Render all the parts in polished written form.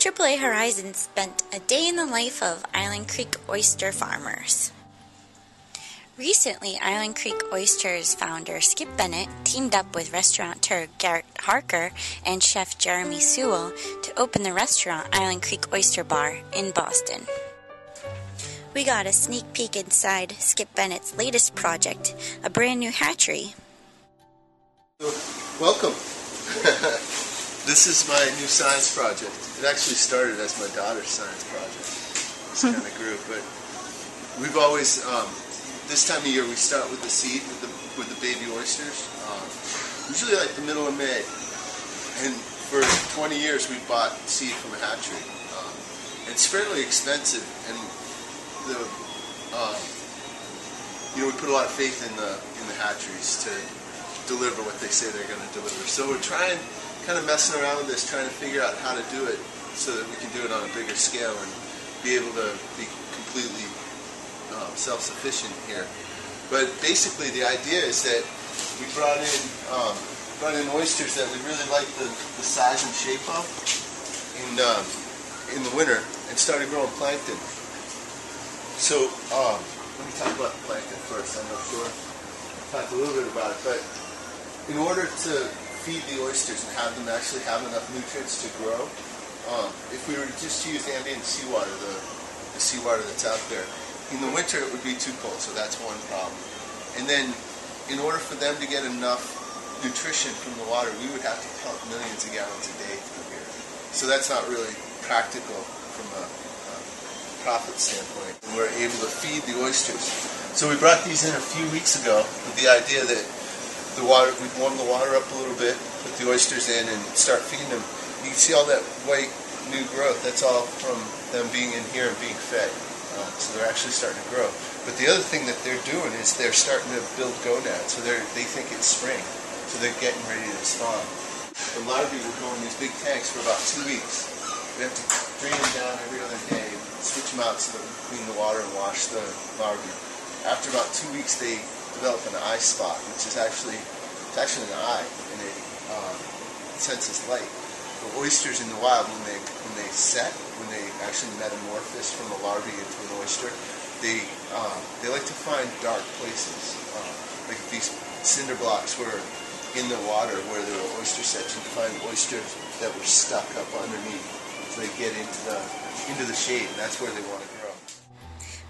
AAA Horizons spent a day in the life of Island Creek oyster farmers. Recently, Island Creek Oysters founder Skip Bennett teamed up with restaurateur Garrett Harker and chef Jeremy Sewell to open the restaurant Island Creek Oyster Bar in Boston. We got a sneak peek inside Skip Bennett's latest project, a brand new hatchery. Welcome. This is my new science project. It actually started as my daughter's science project. This kind of grew, but we've always, this time of year we start with the seed, with the baby oysters, usually like the middle of May. And for 20 years we bought seed from a hatchery. It's fairly expensive, and we put a lot of faith in the hatcheries to deliver what they say they're going to deliver. So we're trying, kind of messing around with this, trying to figure out how to do it so that we can do it on a bigger scale and be able to be completely self-sufficient here. But basically the idea is that we brought in oysters that we really like the size and shape of in the winter, and started growing plankton. So let me talk about the plankton first. I'm not sure I talked a little bit about it, but in order to feed the oysters and have them actually have enough nutrients to grow, if we were to just use ambient seawater, the seawater that's out there, in the winter it would be too cold, so that's one problem. And then in order for them to get enough nutrition from the water, we would have to pump millions of gallons a day through here. So that's not really practical from a profit standpoint. And we're able to feed the oysters. So we brought these in a few weeks ago with the idea that we'd warm the water up a little bit, put the oysters in, and start feeding them. You can see all that white new growth. That's all from them being in here and being fed. So they're actually starting to grow. But the other thing that they're doing is they're starting to build gonads. So they think it's spring. So they're getting ready to spawn. The larvae will go in these big tanks for about 2 weeks. We have to drain them down every other day, switch them out so that we clean the water and wash the larvae. After about 2 weeks, they develop an eye spot, which is actually an eye, and it senses light. The oysters in the wild, when they actually metamorphose from a larvae into an oyster, they like to find dark places, like these cinder blocks were in the water where there were oyster sets. You can find oysters that were stuck up underneath, so they get into the shade, and that's where they want to grow.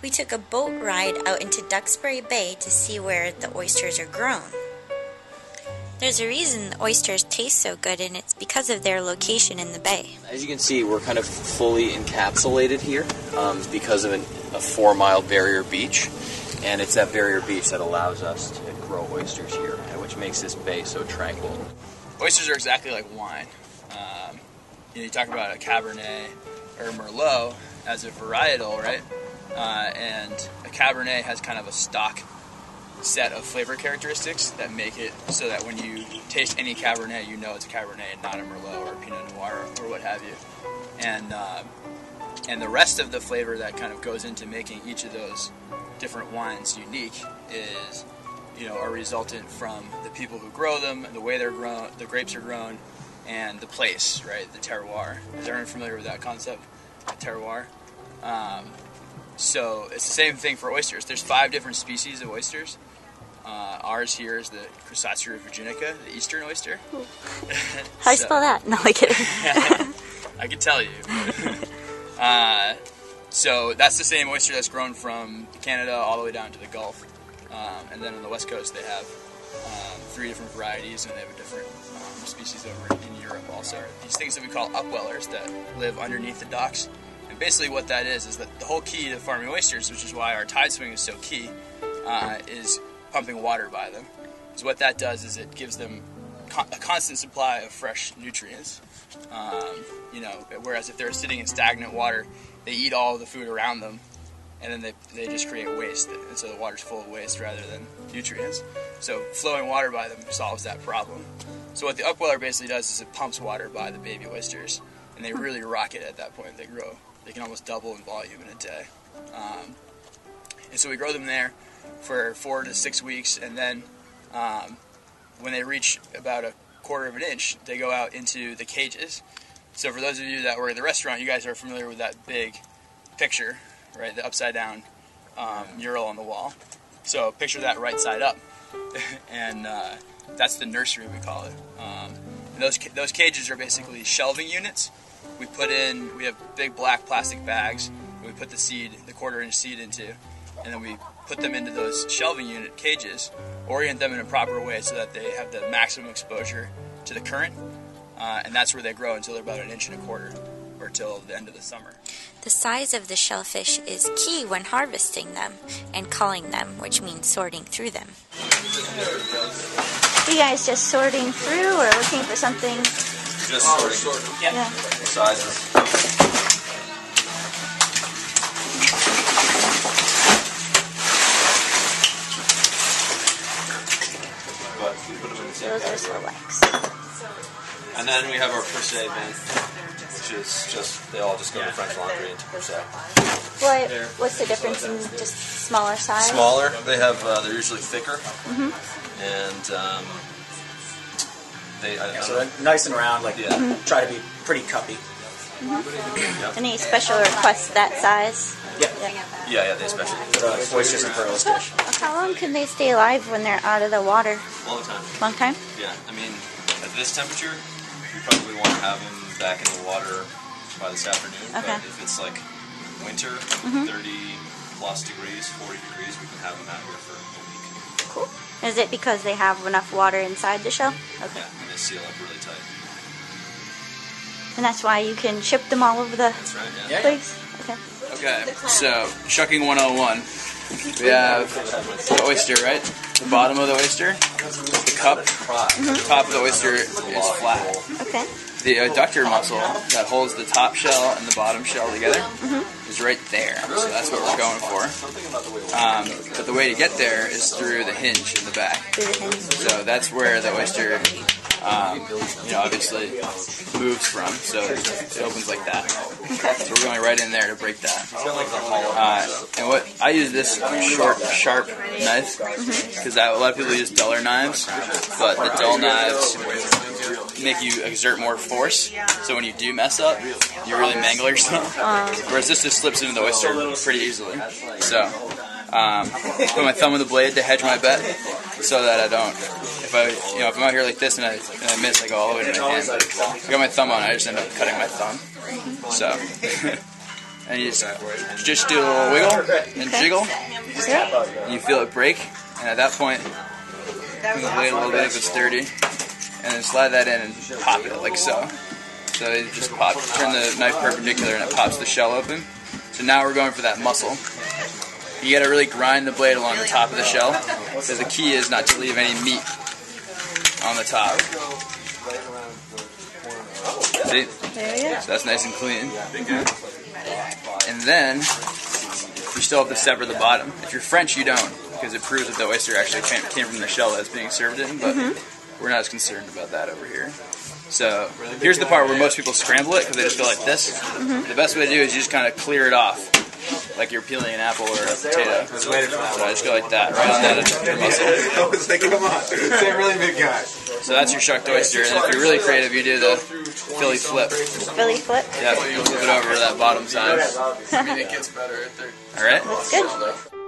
We took a boat ride out into Duxbury Bay to see where the oysters are grown. There's a reason the oysters taste so good, and it's because of their location in the bay. As you can see, we're kind of fully encapsulated here because of a 4-mile barrier beach, and it's that barrier beach that allows us to grow oysters here, which makes this bay so tranquil. Oysters are exactly like wine. You talk about a Cabernet or a Merlot as a varietal, right? And a Cabernet has kind of a stock set of flavor characteristics that make it so that when you taste any Cabernet, you know it's a Cabernet and not a Merlot or a Pinot Noir or what have you. And the rest of the flavor that kind of goes into making each of those different wines unique is, are resultant from the people who grow them, the way they're grown, the grapes are grown, and the place, right? The terroir. Is everyone familiar with that concept? Terroir. So it's the same thing for oysters. There's 5 different species of oysters. Ours here is the Crustacea virginica, the eastern oyster. How do you spell that? No, I kidding. I can tell you. So that's the same oyster that's grown from Canada all the way down to the Gulf. And then on the west coast they have 3 different varieties, and they have a different species over in Europe also. These things that we call upwellers that live underneath the docks. And basically what that is that the whole key to farming oysters, which is why our tide swing is so key, is pumping water by them. So what that does is it gives them a constant supply of fresh nutrients. Whereas if they're sitting in stagnant water, they eat all of the food around them, and then they just create waste, and so the water's full of waste rather than nutrients. So flowing water by them solves that problem. So what the upweller basically does is it pumps water by the baby oysters, and they really rock it at that point. They grow. They can almost double in volume in a day. And so we grow them there for 4 to 6 weeks, and then when they reach about a 1/4 of an inch, they go out into the cages, So for those of you that work at the restaurant, you guys are familiar with that big picture, right? The upside down mural on the wall. So picture that right side up, and that's the nursery, we call it. And those cages are basically shelving units. We have big black plastic bags, and we put the quarter-inch seed into, and then we put them into those shelving unit cages, orient them in a proper way so that they have the maximum exposure to the current, and that's where they grow until they're about 1.25 inches, or till the end of the summer. The size of the shellfish is key when harvesting them and culling them, which means sorting through them. You guys just sorting through or looking for something? Just sorting. Yeah. Sizes. But we put them in the same Those are category. selects. And then we have our per se bin, which is just, they all just go to French Laundry into per se. What's the difference in just smaller size? Smaller, they're usually thicker, and So they're nice and round, like try to be pretty cuppy. Any special requests that size? Yeah, they especially For the Oysters and Pearls dish. How long can they stay alive when they're out of the water? all the time. Long time? Yeah, I mean, at this temperature, we probably won't have them back in the water by this afternoon. Okay. But if it's like winter, 30 plus degrees, 40 degrees, we can have them out here for a week. Cool. Is it because they have enough water inside the shell? Okay. Yeah, and they seal up really tight. And that's why you can ship them all over the That's right, Yeah. place? Okay. Okay, so shucking 101. We have the oyster, right? The bottom of the oyster, the cup, the top of the oyster is flat. Okay. The adductor muscle that holds the top shell and the bottom shell together is right there. So that's what we're going for. But the way to get there is through the hinge in the back. Through the hinge. So that's where the oyster, obviously moves from. So it opens like that. So we're going right in there to break that. And what I use this short, sharp knife because a lot of people use duller knives, but the dull knives make you exert more force. So when you do mess up, you really mangle yourself. Whereas this just slips into the oyster pretty easily. So put my thumb on the blade to hedge my bet, so that I don't. If I'm out here like this and I miss, I go all the way to my hand. But if I got my thumb on, I just end up cutting my thumb. So, and you just do a little wiggle and jiggle. And you feel it break, and at that point, move the blade a little bit if it's dirty, and then slide that in and pop it like so. So you just pop, turn the knife perpendicular, and it pops the shell open. So now we're going for that muscle. You gotta really grind the blade along the top of the shell, because the key is not to leave any meat on the top. See? So that's nice and clean. And then, you still have to sever the bottom. If you're French, you don't, because it proves that the oyster actually came from the shell that's being served in, but we're not as concerned about that over here. So, here's the part where most people scramble it, because they just go like this. The best way to do it is you just kind of clear it off, like you're peeling an apple or a potato. So I just go like that, right on that muscle. I was thinking, come on, say a really big guy. So that's your shucked oyster, and if you're really creative, you do the Philly flip. Philly flip? Yeah, you flip it over to that bottom side. I mean, it gets better if they're... Alright? Good.